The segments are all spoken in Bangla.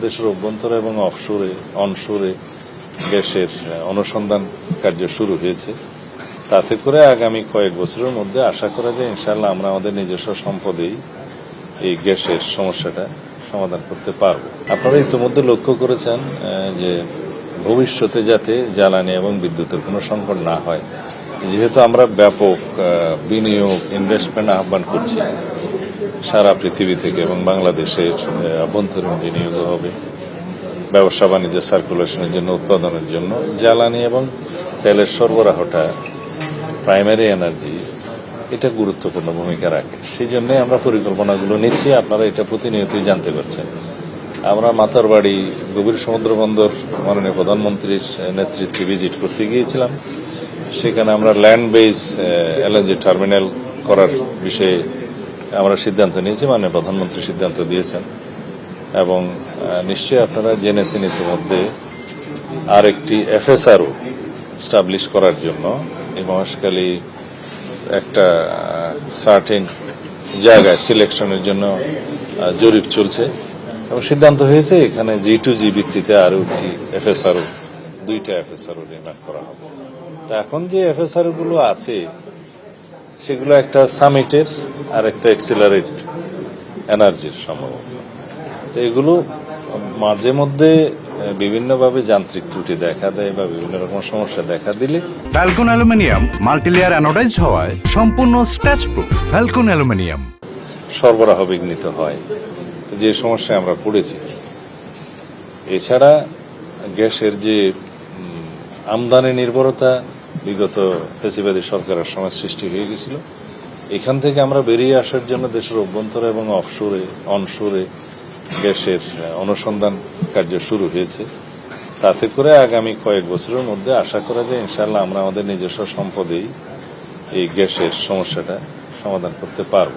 দেশের অভ্যন্তরে এবং অনশোরে গ্যাসের অনুসন্ধান কার্য শুরু হয়েছে। তাতে করে আগামী কয়েক বছরের মধ্যে আশা করা যায় ইনশাআল্লাহ আমরা আমাদের নিজস্ব সম্পদেই এই গ্যাসের সমস্যাটা সমাধান করতে পারব। আপনারা ইতিমধ্যে লক্ষ্য করেছেন যে ভবিষ্যতে যাতে জ্বালানি এবং বিদ্যুতের কোনো সংকট না হয়, যেহেতু আমরা ব্যাপক বিনিয়োগ ইনভেস্টমেন্ট আহ্বান করছি সারা পৃথিবী থেকে, এবং বাংলাদেশের অভ্যন্তরীণ বিনিয়োগ হবে ব্যবসা বাণিজ্য সার্কুলেশনের জন্য, উৎপাদনের জন্য। জ্বালানি এবং তেলের সরবরাহটা প্রাইমারি এনার্জি, এটা গুরুত্বপূর্ণ ভূমিকা রাখে। সেই জন্য আমরা পরিকল্পনাগুলো নিচ্ছি, আপনারা এটা প্রতিনিয়তই জানতে পারছেন। আমরা মাতারবাড়ি গভীর সমুদ্র বন্দর মাননীয় প্রধানমন্ত্রীর নেতৃত্বে ভিজিট করতে গিয়েছিলাম। সেখানে আমরা ল্যান্ড বেস এলএনজি টার্মিনাল করার বিষয়ে আমরা সিদ্ধান্ত নিয়েছি, মাননীয় প্রধানমন্ত্রী সিদ্ধান্ত দিয়েছেন। এবং নিশ্চয়ই আপনারা জেনেছেন ইতিমধ্যে আরেকটি এফএসআরও স্টাবলিশ করার জন্য এই মহেশখালী একটা সার্টেন জায়গায় সিলেকশনের জন্য জরিপ চলছে, এবং সিদ্ধান্ত হয়েছে এখানে G2G ভিত্তিতে আরও একটি এফএসআরও, দুইটা এফএসআরও নির্মাণ করা হবে। তো এখন যে এফএসআরও গুলো আছে সেগুলো একটা সামিটের আর একটা এক্সিলারেট এনার্জির সম্ভবত। তো এগুলো মাঝে মধ্যে বিভিন্নভাবে যান্ত্রিক ত্রুটি দেখা দেয় বা বিভিন্ন রকম সমস্যা দেখা দিলে ফ্যালকন অ্যালুমিনিয়াম মাল্টিলেয়ার অ্যানোডাইজ হওয়ায় সম্পূর্ণ স্ক্র্যাচ প্রুফ ফ্যালকন অ্যালুমিনিয়াম সরবরাহ বিঘ্নিত হয়, তো যে সমস্যায় আমরা পড়েছি। এছাড়া গ্যাসের যে আমদানি নির্ভরতা বিগত ফ্যাসিবাদী সরকারের সময় সৃষ্টি হয়ে গেছিল, এখান থেকে আমরা বেরিয়ে আসার জন্য দেশের অভ্যন্তরে এবং অনশোরে গ্যাসের অনুসন্ধান কার্য শুরু হয়েছে। তাতে করে আগামী কয়েক বছরের মধ্যে আশা করা যায় ইনশাআল্লাহ আমরা আমাদের নিজস্ব সম্পদেই এই গ্যাসের সমস্যাটা সমাধান করতে পারব।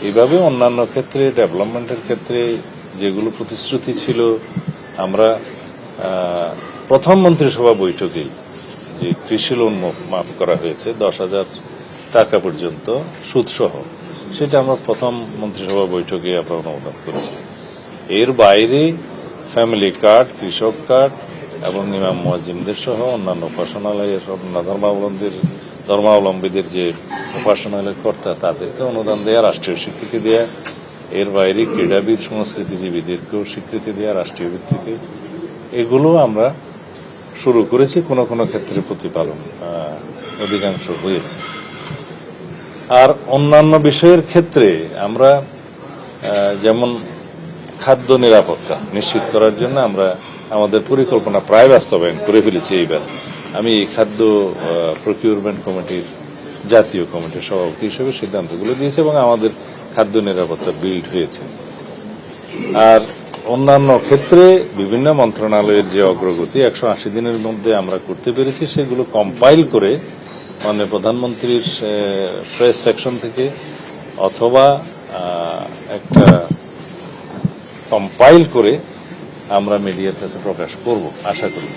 এইভাবে অন্যান্য ক্ষেত্রে, ডেভেলপমেন্টের ক্ষেত্রে যেগুলো প্রতিশ্রুতি ছিল, আমরা প্রথম মন্ত্রিসভা বৈঠকেই যে কৃষি লোন মাফ করা হয়েছে 10,000 টাকা পর্যন্ত সুদসহ, সেটা আমরা প্রথম মন্ত্রিসভা বৈঠকে আমরা অনুমোদন করেছি। এর বাইরে ফ্যামিলি কার্ড, কৃষক কার্ড এবং ইমাম মুয়াজ্জিনদের সহ অন্যান্য উপাসনালয়ের ধর্মাবলম্বীদের যে উপাসনালয়ের কর্তা তাদেরকে অনুদান দেওয়া, রাষ্ট্রীয় স্বীকৃতি দেওয়া। এর বাইরে ক্রীড়াবিদ, সংস্কৃতিজীবীদেরকেও স্বীকৃতি দেওয়া রাষ্ট্রীয় ভিত্তিতে, এগুলো আমরা শুরু করেছি। কোনো কোনো ক্ষেত্রে প্রতিপালন অধিকাংশ হয়েছে। আর অন্যান্য বিষয়ের ক্ষেত্রে আমরা যেমন খাদ্য নিরাপত্তা নিশ্চিত করার জন্য আমরা আমাদের পরিকল্পনা প্রায় বাস্তবায়ন করে ফেলেছি। এইবার আমি এই খাদ্য প্রকিউরমেন্ট কমিটির, জাতীয় কমিটির সভাপতি হিসেবে সিদ্ধান্তগুলো দিয়েছি, এবং আমাদের খাদ্য নিরাপত্তা বিল্ড হয়েছে। আর অন্যান্য ক্ষেত্রে বিভিন্ন মন্ত্রণালয়ের যে অগ্রগতি 180 দিনের মধ্যে আমরা করতে পেরেছি, সেগুলো কম্পাইল করে মাননীয় প্রধানমন্ত্রীর প্রেস সেকশন থেকে অথবা একটা কম্পাইল করে আমরা মিডিয়ার কাছে প্রকাশ করব আশা করি।